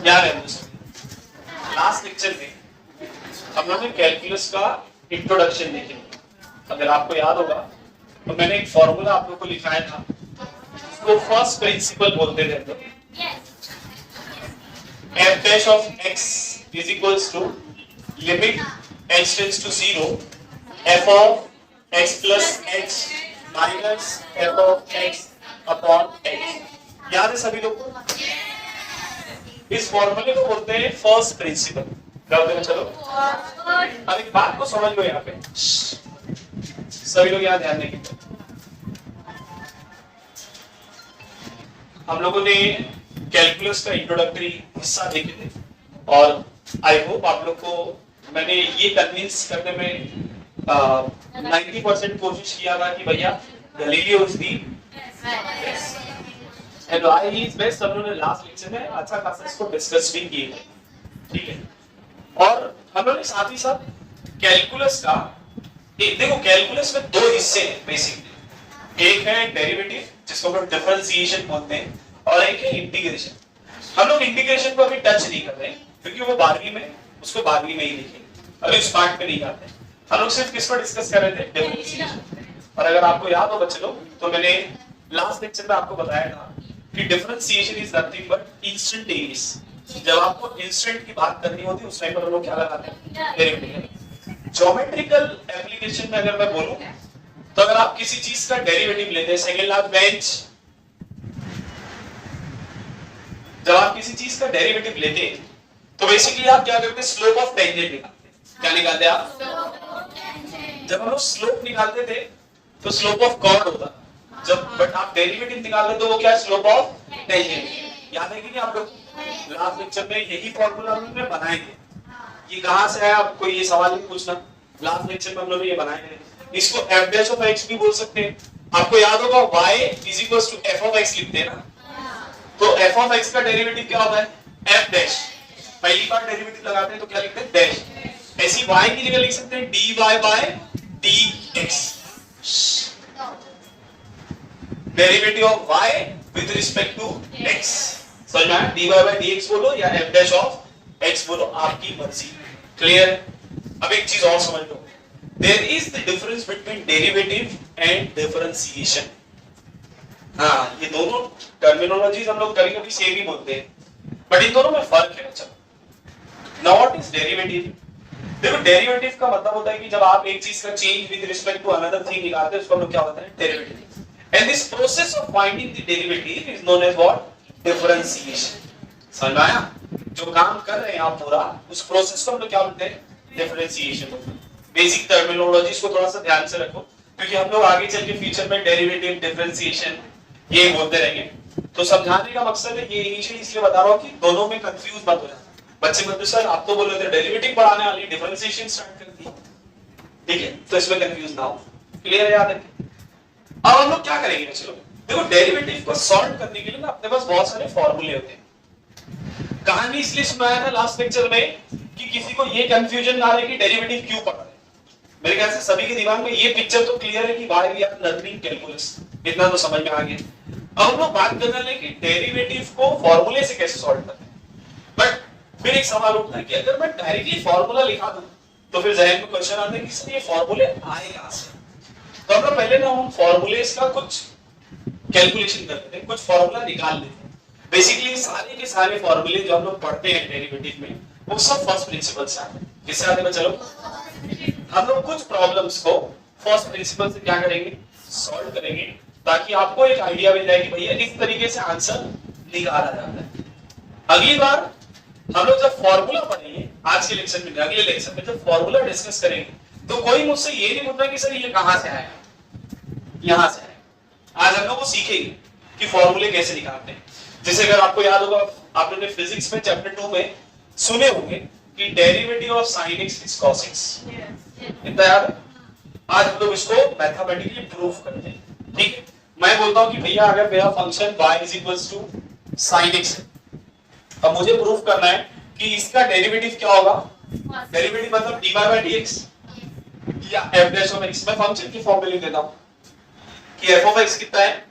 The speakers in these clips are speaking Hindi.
याद है मुझे लास्ट लेक्चर में हम लोग ने कैलकुलस का इंट्रोडक्शन देखे। अगर आपको याद होगा तो मैंने एक फॉर्मूला आप लोग को लिखाया था, उसको फर्स्ट प्रिंसिपल बोलते थे। तो f dash of x is equals to limit h tends to 0 f of x plus h minus f of x upon x। याद है सभी लोग को? इस फॉर्मूले को बोलते हैं फर्स्ट प्रिंसिपल। क्या बोलते हैं? चलो अब एक बात को समझ लो, यहाँ पे सभी लोग यहाँ ध्यान देंगे। हम लोगों ने कैलकुलस का इंट्रोडक्टरी हिस्सा देखे थे और आई होप आप लोग को मैंने ये कन्विंस करने में 90% कोशिश किया था कि भैया Galileo is the and why he is best. हम लोगों ने लास्ट लेक्चर में अच्छा खासा इसको डिस्कस भी किए, ठीक है। और हम लोगों ने साथ ही साथ कैलकुलस का देखो, कैलकुलस में दो हिस्से हैं बेसिकली। एक है डेरिवेटिव जिसको हम लोग डिफरेंशिएशन बोलते हैं और एक है इंटीग्रेशन। हम लोग इंटीग्रेशन को अभी टच नहीं कर रहे हैं क्योंकि वो 12वीं में, उसको 12वीं में ही देखेंगे, अभी उस पार्ट में नहीं जाते। हम लोग सिर्फ किस पर डिस्कस कर रहे थे? डिफरेंशिएशन। और अगर आपको याद हो बच्चे लोग तो मैंने लास्ट लेक्चर में आपको बताया था कि differentiation is nothing but instantaneous. जब आपको इंस्टेंट की बात करनी होती है उस टाइम पर हम लोग क्या लगाते हैं? डेरिवेटिव। ज्योमेट्रिकल एप्लीकेशन में अगर मैं बोलूं तो अगर आप किसी चीज का डेरिवेटिव लेते हैं, सेकंड लास्ट बेंच, जब आप किसी चीज का डेरिवेटिव लेते हैं तो बेसिकली आप क्या करते हैं? स्लोप ऑफ टेंजेंट निकालते हैं। क्या निकालते हैं आप? जब हम लोग स्लोप निकालते थे तो स्लोप ऑफ कॉर्ड होता, जब बट आप डेरिवेटिव निकालते तो वो क्या है? Slope of tangent. याद है कि नहीं आप लोग? लास्ट लेक्चर में यही फॉर्मूला हमने बनाए थे। ये कहां से है? आपको ये सवाल नहीं पूछना, लास्ट लेक्चर में हम लोग ये बनाए थे। इसको f dash of x भी बोल सकते हैं। आपको याद होगा y is equals to f of x लिखते हैं ना, तो f of x का डेरिवेटिव क्या होता है? f dash। पहली बार डेरिवेटिव लगाते हैं तो क्या लिखते हैं? डैश। ऐसी y की जगह लिख सकते हैं dy by dx, derivative of y with respect to x। समझ में आया? dy by dx बोलो या f dash of x बोलो, आपकी मर्जी। क्लियर? अब एक चीज और समझ लो, there is the difference between derivative and differentiation. हाँ, ये दोनों टर्मिनोलॉजीज हम लोग कभी-कभी सेम ही बोलते हैं बट इन दोनों में फर्क है। अच्छा, नाउ व्हाट इज डेरिवेटिव? देखो, डेरिवेटिव का मतलब होता है कि जब आप एक चीज का change with respect to another thing निकालते हैं उसको हम लोग क्या बोलते हैं? Derivative. And this process of finding the derivative is known as what? Differentiation. समझ में आया? जो काम कर रहे हैं आप पूरा, उस प्रोसेस को हम लोग क्या बोलते हैं? डिफरेंशिएशन। बेसिक टर्मिनोलॉजीज को थोड़ा सा ध्यान से रखो क्योंकि हम लोग आगे चल के फ्यूचर में डेरिवेटिव, डिफरेंशिएशन ये बोलते रहेंगे। तो समझाने का मकसद है ये इनिशियली इसलिए बता रहा हूं कि दोनों में कंफ्यूज मत हो जाए। बच्चे बोलते सर आप तो बोल रहे थे डेरिवेटिव पढ़ाने वाली, डिफरेंशिएशन स्टार्ट कर दी, ठीक है? तो इसमें कंफ्यूज ना हो। क्लियर? याद रखिए। अब हम लोग क्या करेंगे? चलो देखो, डेरिवेटिव को सॉल्व करने के लिए ना अपने पास बहुत सारे फॉर्मूले होते हैं। कहानी इसलिए सुनाया था लास्ट लेक्चर में कि किसी को ये कंफ्यूजन ना रहे कि डेरिवेटिव क्यों पढ़ रहे हैं। मेरे ख्याल से सभी के दिमाग में ये पिक्चर तो क्लियर है कि why we are learning calculus, इतना तो समझ में आ गया। अब हम लोग बात करने लगे कि डेरिवेटिव को फॉर्मूले से कैसे सॉल्व करते हैं। बट फिर एक सवाल उठता है कि अगर मैं डायरेक्टली फॉर्मूला लिखा दूं तो फिर जहन में क्वेश्चन आता है कि सर ये फॉर्मूले आए कहां से? तो हम लोग पहले ना उन फॉर्मूलेस का कुछ कैलकुलेशन करते हैं, कुछ फॉर्मूला निकाल लेते हैं। बेसिकली सारे के सारे फॉर्मूले जो हम लोग पढ़ते हैं डेरिवेटिव में वो सब फर्स्ट प्रिंसिपल से आते हैं। किससे आते हैं? चलो हम लोग कुछ प्रॉब्लम्स को फर्स्ट प्रिंसिपल से क्या करेंगे? सॉल्व करेंगे ताकि आपको एक आइडिया मिल जाए कि भैया इस तरीके से आंसर निकाला जाता है। अगली बार हम लोग जब फॉर्मूला पढ़ेंगे, आज के लेक्चर में, अगले लेक्चर में जब फॉर्मूला डिस्कस करेंगे तो कोई मुझसे ये नहीं पूछना कि सर ये कहां से आया, यहां से आया। आज हम लोग वो सीखेंगे कि फॉर्मूले कैसे निकालते हैं। जैसे अगर आपको याद होगा, आप लोगों ने फिजिक्स में चैप्टर 2 में सुने होंगे कि derivative of sin x is cos x। इतना याद है? आज हम लोग इसको मैथमेटिकली प्रूव करते हैं, ठीक है? मैं बोलता हूं कि भैया अगर मेरा function y is equals to sin x है, अब मुझे प्रूव करना है कि इसका डेरिवेटिव क्या होगा? डेरिवेटिव मतलब dy by dx या f dash of x। मैं फंक्शन की फॉर्म में लिख देता हूं कि f of x कितना है?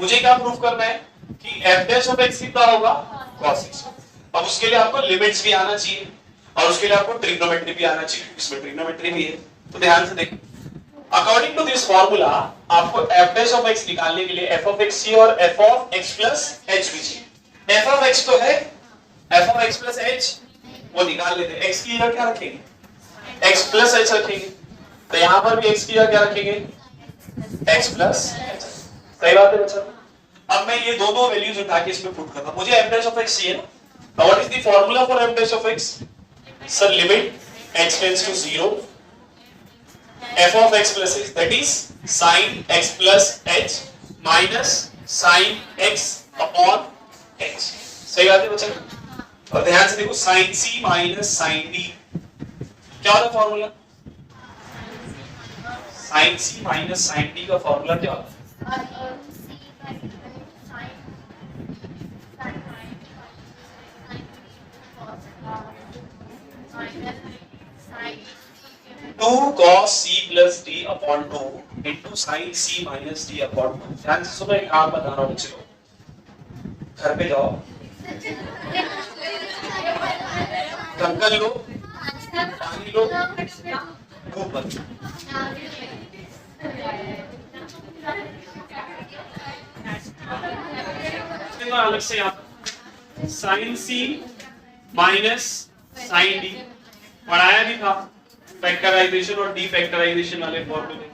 मुझे क्या प्रूव करना है कि f डैश ऑफ x कितना होगा cos x। अब उसके लिए आपको लिमिट्स भी आना चाहिए और उसके लिए आपको ट्रिग्नोमेट्री भी आना चाहिए, इसमें ट्रिग्नोमेट्री भी है। तो ध्यान से देखो, अकॉर्डिंग टू दिस फॉर्मूला आपको f डैश ऑफ x निकालने के लिए f ऑफ x चाहिए और f of x plus h भी चाहिए। f ऑफ x तो है, f of x plus h वो निकाल लेते हैं। x की जगह क्या रखेंगे, x प्लस h रखेंगे, तो यहां पर भी x की जगह क्या रखेंगे, x प्लस h। सही बात है बच्चों। अब मैं ये दोनों वैल्यूज उठा के इसमें पुट करता हूं, मुझे f डैश ऑफ x चाहिए ना। Now what is the formula for f dash of x? Sir, limit x tends to 0, f of x plus h, that is sin x plus h minus sin x upon h। सही बात है बच्चों। और ध्यान से देखो, sin c minus sin d क्या होता है formula, sin c minus sin d का फॉर्मूला क्या होता है? Two cos c plus d upon 2 into sin c minus d upon 2। ध्यान से सुनो, एक काम बता रहा हूँ बच्चों, घर पे जाओ, कंकल लो, पानी लो, धूप बंद। अलग से यहाँ sin c minus sin d पढ़ाया भी था, फैक्टराइजेशन और डीफैक्टराइजेशन वाले फॉर्मूले।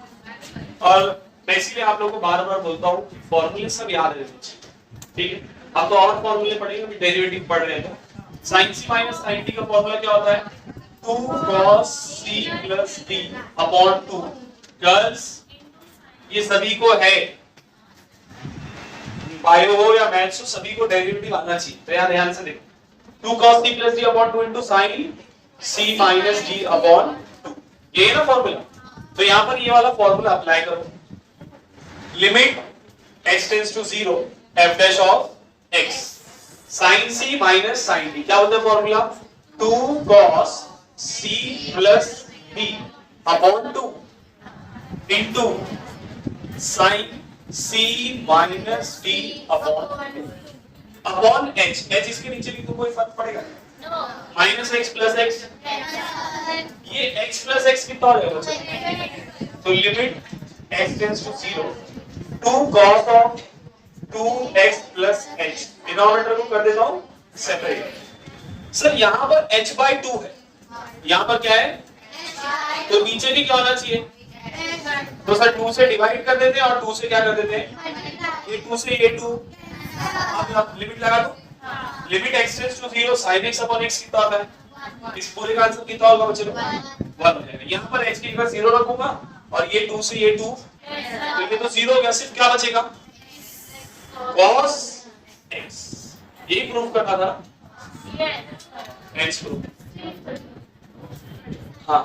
और मैं इसलिए आप लोगों को बार-बार बोलता हूँ कि फॉर्मूले सब याद रहने चाहिए, ठीक है। अब तो और फॉर्मूले पढ़ेंगे, अभी डेरिवेटिव पढ़ रहे हैं। तो sin c minus sin d का फॉर्मूला क्या होता है, 2 cos c plus d upon 2। Girls ये सभी को है, बायो हो या मैथ्स हो, सभी को डेरिवेटिव आना चाहिए। तो यहाँ ध्यान से देखो, 2 cos c plus d upon 2 into sin c minus d upon 2, ये है ना फॉर्मूला। तो यहाँ पर ये वाला फॉर्मूला अप्लाई करो, limit x tends to 0 f dash of x sin c minus sin d, क्या होता है formula, 2 cos c plus d upon 2 into sin c minus d upon 2 upon h। h इसके नीचे लिख दो, कोई फर्क पड़ेगा माइनस एक्स प्लस एक्स, ये x प्लस एक्स कितना हो जाएगा बच्चों, तो limit x tends to 0 2 cos of 2x plus h, denominator को कर देता हूं सेपरेट। सर यहां पर h by 2 है, यहां पर क्या है, तो नीचे भी क्या होना चाहिए, तो सर 2 से डिवाइड कर देते हैं और 2 से क्या कर देते हैं, ये 2 से ये 2, अब लिमिट लगा दो, limit x tends to 0 sin x upon x कितना आता है, इस पूरे का आंसर कितना होगा बच्चों, 1 हो जाएगा। यहाँ पर h की जगह 0 रखूंगा और ये 2 से ये 2, तो ये तो 0 हो गया, सिर्फ क्या बचेगा, cos x। ये प्रूफ करना था, x प्रूफ, हाँ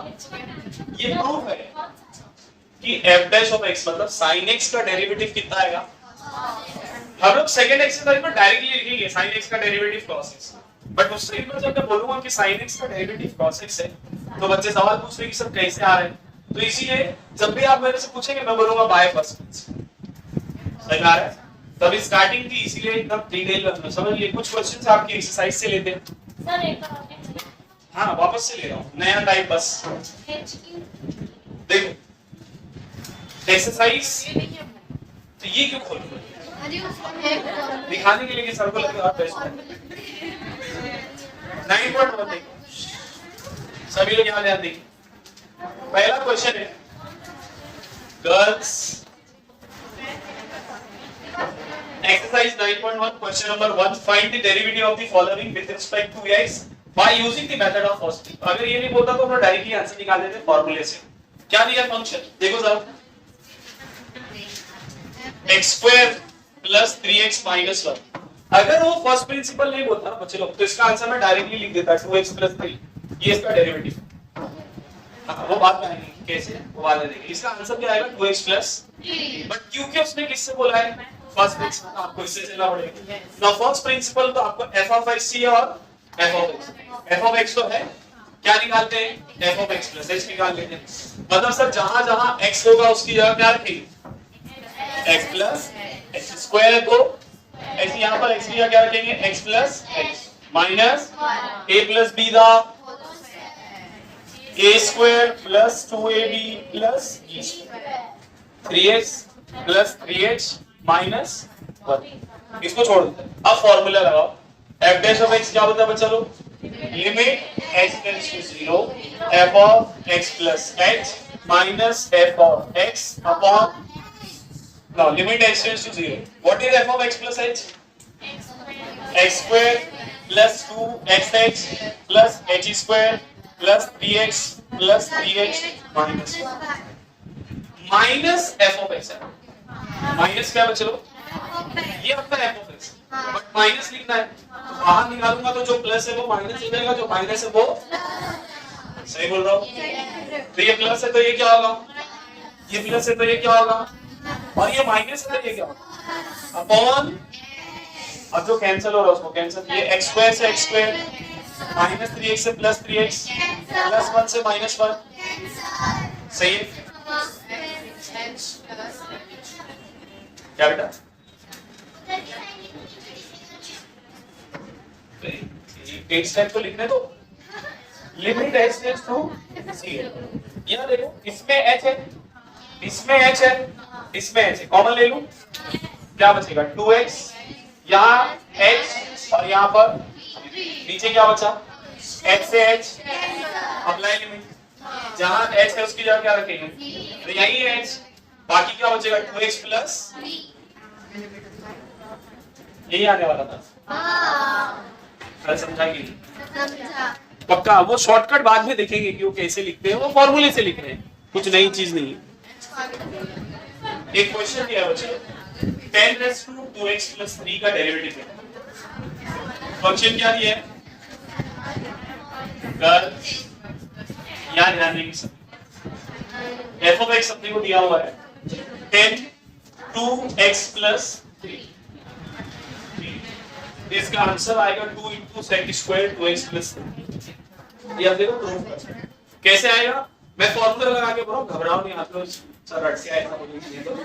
ये प्रूफ है कि f डैश ऑफ x मतलब sin x का डेरिवेटिव कितना आएगा। हम लोग सेकंड एक्सरसाइज में डायरेक्टली लिखेंगे sin x का डेरिवेटिव cos x, बट उस टाइम पर जब मैं बोलूंगा कि sin x का डेरिवेटिव cos x है, तो बच्चे सवाल पूछ रहे कि सर कैसे आ रहे हैं, तो इसीलिए जब भी आप मेरे से पूछेंगे मैं बोलूंगा बाय फर्स्ट प्रिंसिपल। सही आ रहा है, तभी स्टार्टिंग थी, इसीलिए एकदम डिटेल में समझ लिए। कुछ क्वेश्चंस आपकी एक्सरसाइज से लेते हैं सर, एक हाँ वापस से ले रहा हूँ, नया टाइप बस देखो एक्सरसाइज। तो ये क्यों खोल दिखाने के लिए कि सर को लगे आप बेस्ट 9.1 देखो, सभी लोग यहाँ ध्यान देखिए। पहला क्वेश्चन है girls, exercise 9.1 question number 1, find the derivative of the following with respect to x by using the method of first. अगर ये नहीं बोलता तो हम डायरेक्टली आंसर निकाल देते फॉर्मूले से। क्या दिया फंक्शन देखो जरा, x square plus 3x minus 1। अगर वो फर्स्ट प्रिंसिपल नहीं बोलता ना बच्चे लोग, तो इसका आंसर मैं डायरेक्टली लिख देता 2x प्लस 3, ये इसका डेरिवेटिव। हाँ वो बात में आएगी कैसे, वो बात देखेंगे। इसका आंसर क्या आएगा 2x प्लस 3, बट क्योंकि उसने किससे बोला है, फर्स्ट प्रिंसिपल, आपको इससे चलना पड़ेगा ना। फर्स्ट प्रिंसिपल तो आपको f ऑफ x चाहिए और f of x, f of x तो है, क्या निकालते हैं, f of x plus h निकाल लेते हैं। मतलब सर जहां जहां x होगा उसकी जगह क्या रखेंगे, x प्लस h, स्क्वायर है तो ऐसे यहाँ पर x का क्या रखेंगे x plus x minus a plus b था a square plus 2ab plus b square 3x plus 3h minus 1 इसको छोड़ देते हैं। अब फॉर्मूला लगाओ f डैश ऑफ x क्या होता है बच्चा लोग limit x tends to 0 f of x plus h minus f of x upon now limit x tends to 0 what is f of x plus h x square plus 2xh plus h square plus 3x plus 3h minus 1 minus f of x है माइनस क्या बचे लो ये आपका f of x but minus लिखना है तो बाहर निकालूंगा तो जो प्लस है वो माइनस हो जाएगा जो माइनस है वो सही बोल रहा हूँ तो ये प्लस है तो ये क्या होगा ये प्लस है तो ये क्या होगा और ये माइनस है तो ये क्या होगा अपॉन अब जो कैंसिल हो रहा है उसको कैंसिल ये x स्क्वायर से x स्क्वायर माइनस 3x से प्लस 3x प्लस 1 से माइनस 1 सही है क्या बेटा एक स्टेप तो लिखने दो लिमिट h टेंड्स टू 0 यहाँ देखो इसमें h है इसमें h है इसमें h है कॉमन ले लूं क्या बचेगा 2x यहाँ h और यहाँ पर नीचे क्या बचा h से h अप्लाई लिमिट जहाँ h है उसकी जगह क्या रखेंगे तो यही है h बाकी क्या बचेगा 2x प्लस यही आने वाला था कल समझाएंगे पक्का वो शॉर्टकट बाद में देखेंगे कि वो कैसे लिखते हैं वो फॉर्मूले से लिख रहे हैं कुछ नई चीज नहीं है एक क्वेश्चन दिया है बच्चों 10 रेज़ टू 2x प्लस 3 का डेरिवेटिव है फंक्शन क्या दिया है गर्ल्स याद ध्यान देंगे सब f ऑफ x अपने को दिया हुआ है 10 2x प्लस 3 इसका आंसर आएगा 2 into sec square 2x plus 3 ये आप देखो प्रूव कर सकते हैं कैसे आएगा मैं फॉर्मूला लगा के बोल रहा हूं घबराओ नहीं आप लोग सर रट से आएगा बोलिए तो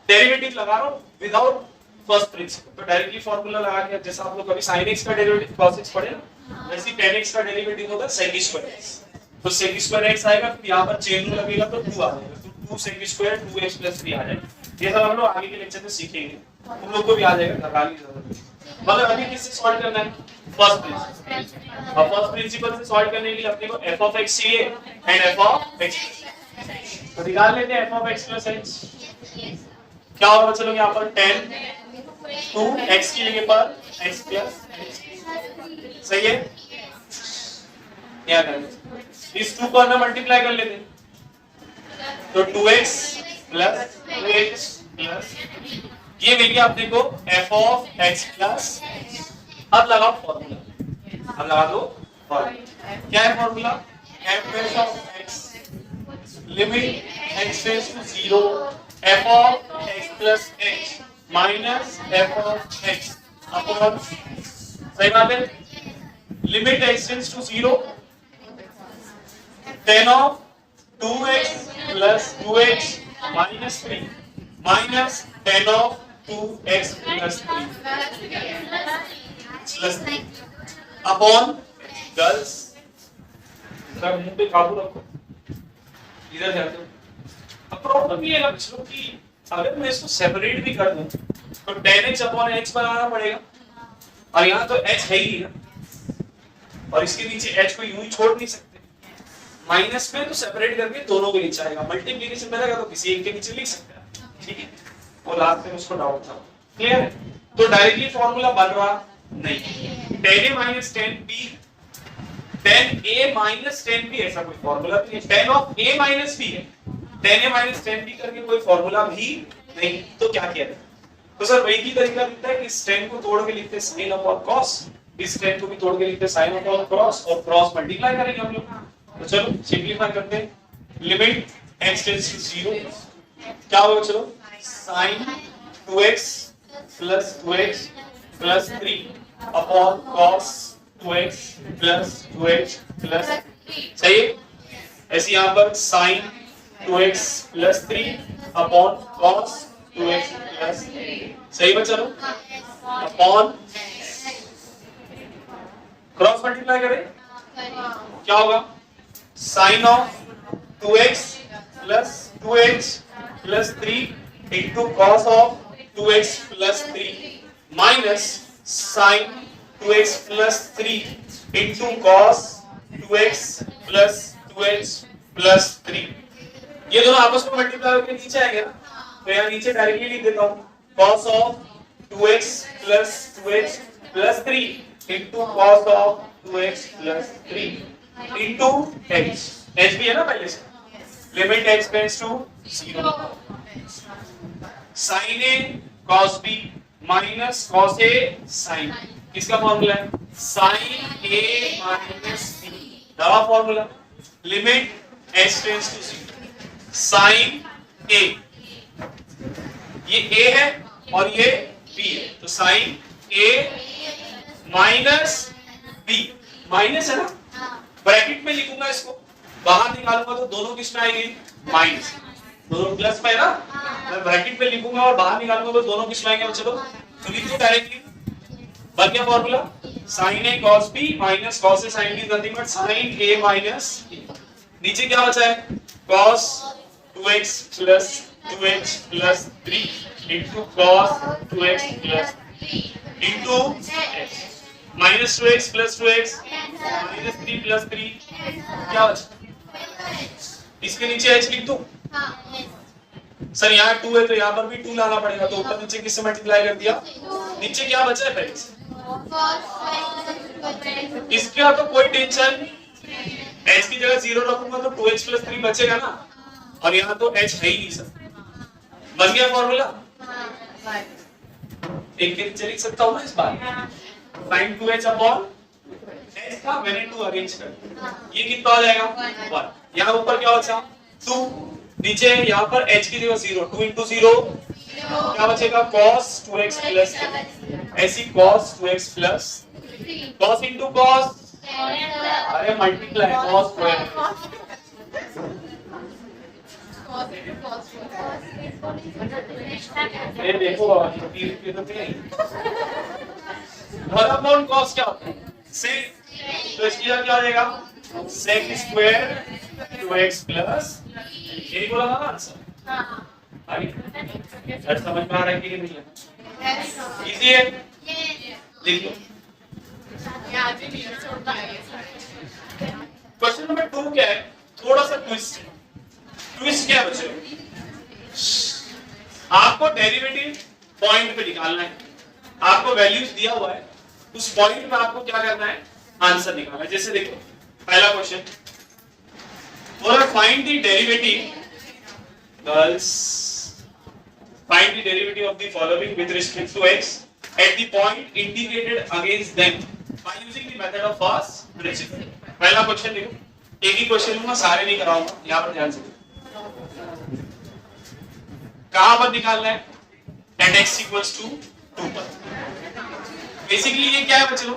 डेरिवेटिव लगा रहा हूं विदाउट फर्स्ट प्रिंसिपल तो डायरेक्टली फॉर्मूला लगा के जैसे आप लोग कभी sin x का डेरिवेटिव cos x पढ़े ना वैसे 10x का डेरिवेटिव होगा sec स्क्वायर x तो sec स्क्वायर x आएगा फिर यहां पर चेन रूल लगेगा तो 2 आ जाएगा तो 2 sec स्क्वायर 2x प्लस 3 आ जाएगा ये सब हम लोग आगे के लेक्चर में सीखेंगे तुम लोग को भी आ जाएगा घबराने की जरूरत नहीं मतलब अभी किससे सॉल्व करना है फर्स्ट प्रिंसिपल और फर्स्ट प्रिंसिपल से सॉल्व करने के लिए अपने को f ऑफ x चाहिए एंड f ऑफ x तो निकाल लेते हैं f of x plus h क्या होगा चलो यहाँ पर 10 2 x की जगह पर x प्लस सही है क्या करें इस 2 को हम मल्टीप्लाई कर लेते हैं तो 2x प्लस 2x प्लस ये मिल गया अपने को f ऑफ x प्लस अब लगाओ फॉर्मूला अब लगा दो फॉर्मूला क्या है formula f dash of x limit x tends to 0 f of x plus h minus f of x upon सही बात है limit x tends to 0 10 of 2x plus 2x minus 3 minus 10 of 2x plus 3 plus 3 upon girls सर मुंह पे काबू रखो इधर ध्यान दो अब प्रॉब्लम ये है ना बच्चों कि अगर मैं इसको सेपरेट भी कर दूं तो 10x अपॉन h बनाना पड़ेगा और यहाँ तो h है ही ना और इसके नीचे h को यूं ही छोड़ नहीं सकते माइनस में तो सेपरेट करके दोनों के नीचे आएगा मल्टीप्लिकेशन में रहेगा तो किसी एक के नीचे लिख सकते हैं ठीक है वो लास्ट में उसको डाउट था क्लियर है तो डायरेक्टली फॉर्मूला बन रहा नहीं 10a minus 10b 10a minus 10b ऐसा कोई फॉर्मूला नहीं 10 ऑफ a minus b है 10a minus 10b करके कोई फॉर्मूला भी नहीं तो क्या किया तो सर वही की तरीका लिखता है कि इस 10 को तोड़ के लिखते sin अपॉन cos इस 10 को भी तोड़ के लिखते sin अपॉन cos और क्रॉस मल्टीप्लाई करेंगे हम लोग तो चलो सिंपलीफाई करते हैं लिमिट x टेंड्स टू 0 क्या होगा चलो sin 2x plus 2x plus 3 upon cos 2x plus 2x plus सही है ऐसे यहाँ पर sin 2x plus 3 upon cos 2x plus, सही बच्चा लोग, अपॉन क्रॉस मल्टीप्लाई करें क्या होगा, sine of 2x plus 2h plus 3 into cos of 2x plus 3 minus sine 2x plus 3 into cos 2x plus 2h plus 3। ये दोनों आपस में मल्टीप्लाई होकर नीचे आएंगे ना, तो यहाँ नीचे डायरेक्टली लिख देता हूँ cos of 2x plus 2h plus 3 into cos of 2x plus 3 into h, h भी है ना पहले से, limit h tends to 0, sin a cos b minus cos a sin, किसका फॉर्मूला है, sin a माइनस b, नया formula, limit h tends to 0, sin a, ये a है और ये b है, तो sin a minus b, minus है ना, ब्रैकेट में लिखूंगा इसको, बाहर निकालूंगा तो दोनों किस में आएंगे, माइनस, दोनों प्लस में है ना, मैं ब्रैकेट में लिखूंगा और बाहर निकालूंगा तो दोनों किस में आएंगे, चलो तो लिख दो डायरेक्टली, बन गया formula, sin a cos b minus cos a sin b is nothing but sin a minus b, नीचे क्या बचा है, cos 2x plus 2h plus 3 into cos 2x plus 3 into minus 2x plus 2x minus 3 plus 3 क्या बचा, इसके नीचे h लिख दो, सर यहाँ 2 है तो यहाँ पर भी 2 लाना पड़ेगा, तो ऊपर नीचे किससे मल्टीप्लाई कर दिया, नीचे क्या बचा है पहले से, इसका तो कोई टेंशन, h की जगह 0 रखूंगा तो 2h प्लस 3 बचेगा ना, और यहाँ तो h है ही नहीं सर, बन गया फॉर्मूला, एक के नीचे लिख सकता हूँ ना इस बार, sin 2h अपॉन h का मैंने 2 अरेंज कर, ये कितना आ जाएगा 1, यहाँ ऊपर क्या बचा 2, नीचे यहाँ पर h की जगह 0, 2 इंटू 0 क्या बचेगा cos 2x प्लस, ऐसी cos 2x plus, cos into cos, अरे मल्टीप्लाई cos स्क्वायर, ये देखो बाबा ये तो नहीं, 1 अपॉन cos क्या होता है, sec, तो इसकी जगह क्या आ जाएगा sec स्क्वायर 2x प्लस, यही बोला था ना आंसर, सर समझ में आ रहा है कि नहीं है, इजी है, लिख लो। क्वेश्चन नंबर 2 क्या है, थोड़ा सा ट्विस्ट, ट्विस्ट क्या बच्चों, आपको डेरिवेटिव पॉइंट पे निकालना है, आपको वैल्यूज दिया हुआ है, उस पॉइंट में आपको क्या करना है, आंसर निकालना है। जैसे देखो पहला question, for find the derivative, girls find the derivative of the following with respect to x at the point integrated against them by using the method of first principle। पहला क्वेश्चन देखो, एक ही क्वेश्चन लूंगा, सारे नहीं कराऊंगा, यहाँ पर ध्यान से देखो, कहां पर निकालना है, at x equals to 2 पर, बेसिकली ये क्या है बच्चों,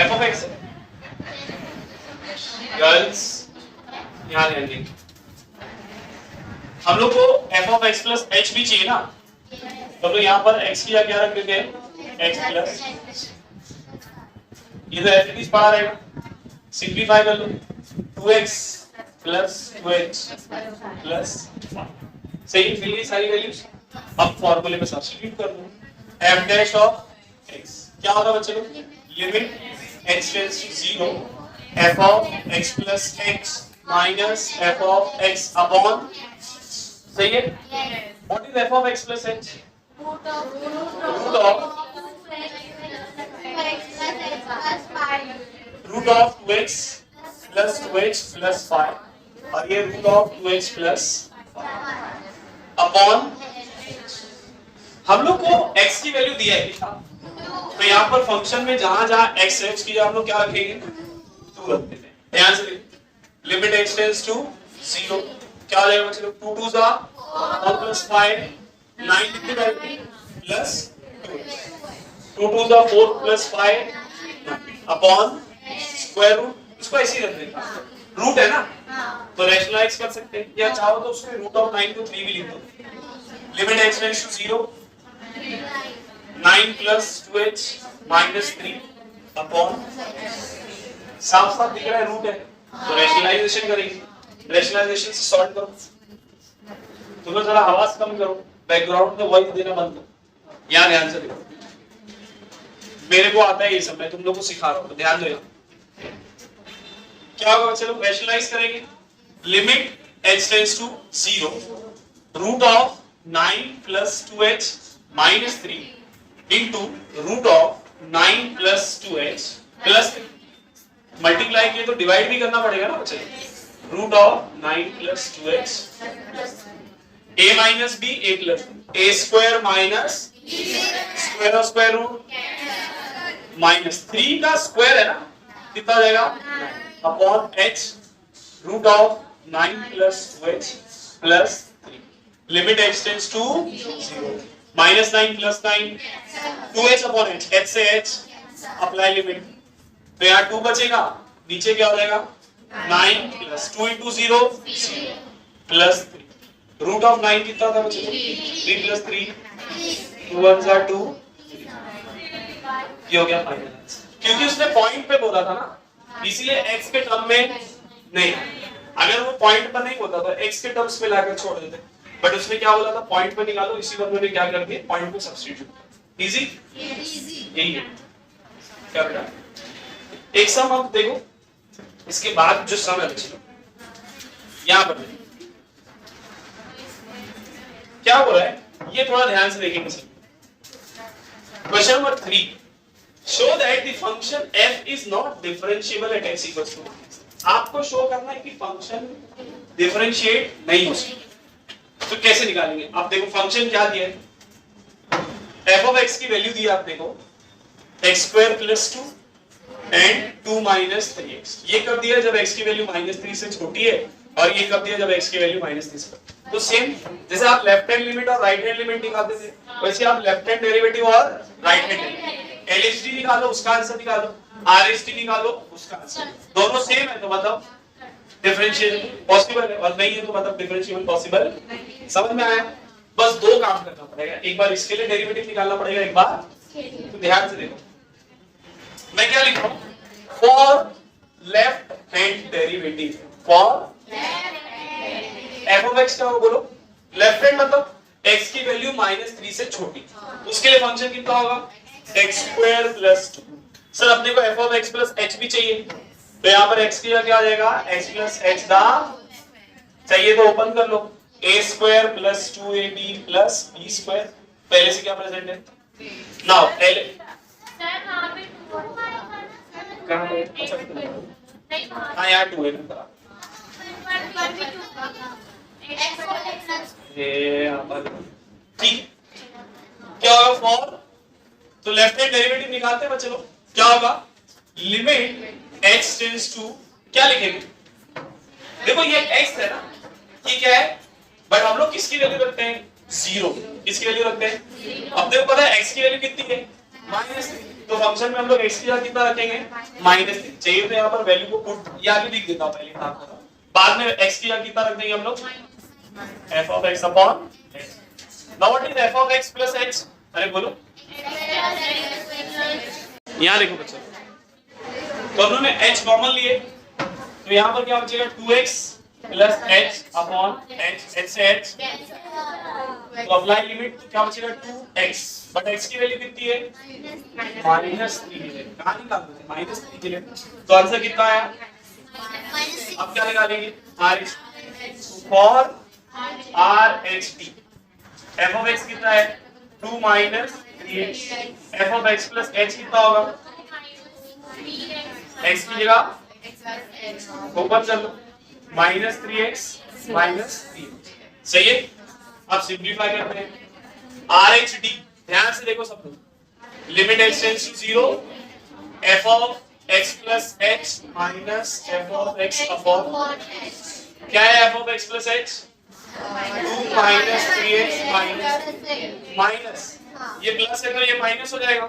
f of x, गर्ल्स यहाँ ध्यान दें, हम लोग को f of x plus h भी चाहिए ना, तो हम लोग यहाँ पर x की क्या रख देते हैं, x प्लस, ये तो एज इट इज पढ़ा रहेगा, सिंप्लीफाई कर लो, 2x प्लस 2h प्लस, सही मिल गई सारी वैल्यूज, अब फॉर्मूले में सब्स्टिट्यूट कर दो, f डैश ऑफ x क्या होगा बच्चों, limit h tends to 0 f of x plus x minus f of x upon, सही है, what is f of x plus h, root of 2x plus 2h plus 5, और ये root of 2h plus upon, हम लोग को x की वैल्यू दिया है कितना, तो यहाँ पर फंक्शन में जहां जहां x है उसकी जगह हम लोग क्या रखेंगे, 2 रख देते हैं, ध्यान से लिमिट h टेंड्स टू 0, क्या हो जाएगा बच्चों, 2 2 जा 4 plus 5 9 लिखते जाएंगे प्लस 2 2 जा 4 plus 5 अपॉन स्क्वायर रूट, इसको ऐसे ही रख देंगे, रूट है ना, तो रैशनलाइज कर सकते हैं, या चाहो तो उसमें रूट ऑफ 9 को 3 भी लिख दो। Limit x tends to 0 9 plus 2h minus 3 upon, साफ साफ दिख रहा है रूट है, तो रैशनलाइजेशन करेंगे, रैशनलाइजेशन से सॉल्व करो। तुम्हें जरा आवाज कम करो, बैकग्राउंड में वॉइस देना बंद करो, यहाँ ध्यान से देखो, मेरे को आता है ये सब, मैं तुम लोगों को सिखा रहा हूँ, ध्यान दो यहाँ। क्या होगा, चलो रैशनलाइज करेंगे। Limit h tends to 0 root of 9 plus 2h minus 3 into root of 9 plus 2h plus 3। Multiply किए तो डिवाइड भी करना पड़ेगा ना बच्चे, root of 9 plus 2h a minus b a plus a square minus square of square root minus 3 का स्क्वायर है ना, कितना जाएगा upon h root of 9 plus 2h plus 3। Limit h tends to 0 minus 9 plus 9 2h upon h, h से h अप्लाई लिमिट, तो यहाँ 2 बचेगा, नीचे क्या हो जाएगा 9 plus 2 into 0 plus 3। Root of 9 कितना था बच्चों, 3 प्लस 3 2 1 जा 2, ये हो गया फाइनल आंसर। क्योंकि उसने पॉइंट पे बोला था ना, इसीलिए x के टर्म में नहीं, अगर वो पॉइंट पर नहीं बोलता तो x के टर्म्स में लाकर छोड़ देते, बट उसने क्या बोला था पॉइंट पर निकालो, इसी पर मैंने क्या कर दिया पॉइंट को सब्स्टिट्यूट। इजी यही है क्या बेटा। एक सम अब देखो, इसके बाद जो सम है बच्चों यहां पर क्या हो रहा है, ये थोड़ा ध्यान से देखेंगे। Question number 3, show that the function f is not differentiable at x equals to। आपको शो करना है कि फंक्शन डिफरेंशिएट नहीं हो सकता, तो कैसे निकालेंगे। आप देखो फंक्शन क्या दिया है, f of x की वैल्यू दी है आप देखो x square plus 2 and 2 minus 3x। ये कब दिया जब x की वैल्यू -3 से छोटी है, और ये कब दिया जब x की वैल्यू -3 से। तो सेम जैसे आप लेफ्ट हैंड लिमिट और राइट हैंड लिमिट निकालते थे, वैसे आप लेफ्ट हैंड डेरिवेटिव और राइट हैंड डेरिवेटिव, LHD निकालो उसका आंसर निकालो, RHD निकालो उसका आंसर, दोनों सेम है तो मतलब डिफरेंशिएबल पॉसिबल है, और नहीं है तो मतलब डिफरेंशिएबल पॉसिबल। समझ में आया। बस दो काम करना पड़ेगा, एक बार इसके लिए डेरिवेटिव निकालना पड़ेगा, एक बार, तो ध्यान से देखो मैं क्या लिख रहा हूं, for left hand derivative, for f of x क्या होगा बोलो, लेफ्ट हैंड मतलब x की वैल्यू -3 से छोटी, उसके लिए फंक्शन कितना होगा x स्क्वायर प्लस 2। सर अपने को f of x plus h भी चाहिए, तो यहाँ पर x की जगह क्या आ जाएगा x प्लस h दा, चाहिए तो ओपन कर लो, a square plus 2ab plus b square, पहले से क्या प्रेजेंट है नाउ l कहां पे, अच्छा हां यहाँ 2 है, ठीक क्या होगा फॉर, तो लेफ्ट हैंड डेरिवेटिव निकालते हैं बच्चे लोग, क्या होगा लिमिट x टेंड्स टू, क्या लिखेंगे देखो ये x है ना, ये क्या है, बट हम लोग किसकी वैल्यू रखते हैं 0, किसकी वैल्यू रखते हैं, अब देखो पता है x की वैल्यू कितनी है -3, तो फंक्शन में हम लोग x की जगह कितना रखेंगे -3, चाहिए तो यहाँ पर वैल्यू को पुट, ये आगे लिख देता हूं पहले आपको, बाद में x की जगह कितना रख देंगे हम लोग f of x upon h। Now what is f of x plus h, अरे बोलो यहाँ देखो बच्चों, तो हमने h कॉमन लिए, तो यहाँ पर क्या बचेगा 2x plus h upon h, h से h, तो अप्लाई लिमिट, तो क्या बचेगा 2x, बट x की वैल्यू कितनी है -3 है, कहाँ निकालते थे -3 के लिए, तो आंसर कितना आया, अब क्या निकालेंगे RH, for RHD f of x कितना है 2 minus 3x, f of x plus h कितना होगा, x की जगह ऊपर चलो -3x -3, सही है। अब सिंपलीफाई करते हैं RHD, ध्यान से देखो सब लोग, limit h tends to 0 f of x plus h minus f of x upon, क्या है f of x plus h 2 minus 3x minus, ये प्लस है तो ये माइनस हो जाएगा,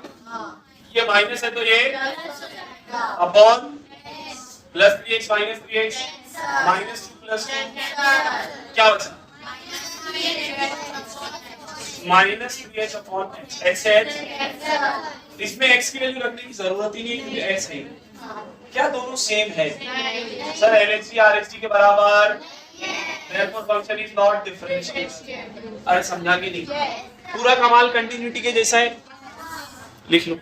ये माइनस है तो ये upon plus 3x minus 3x minus 2 plus 2 क्या बचा माइनस 3h अपॉन x है। इसमें x की वैल्यू रखने की जरूरत ही नहीं क्योंकि x है। क्या दोनों सेम है सर? LHC RHC के बराबर, therefore function is not differentiable। अरे समझा कि नहीं? पूरा कमाल कंटिन्यूटी के जैसा है, लिख लो।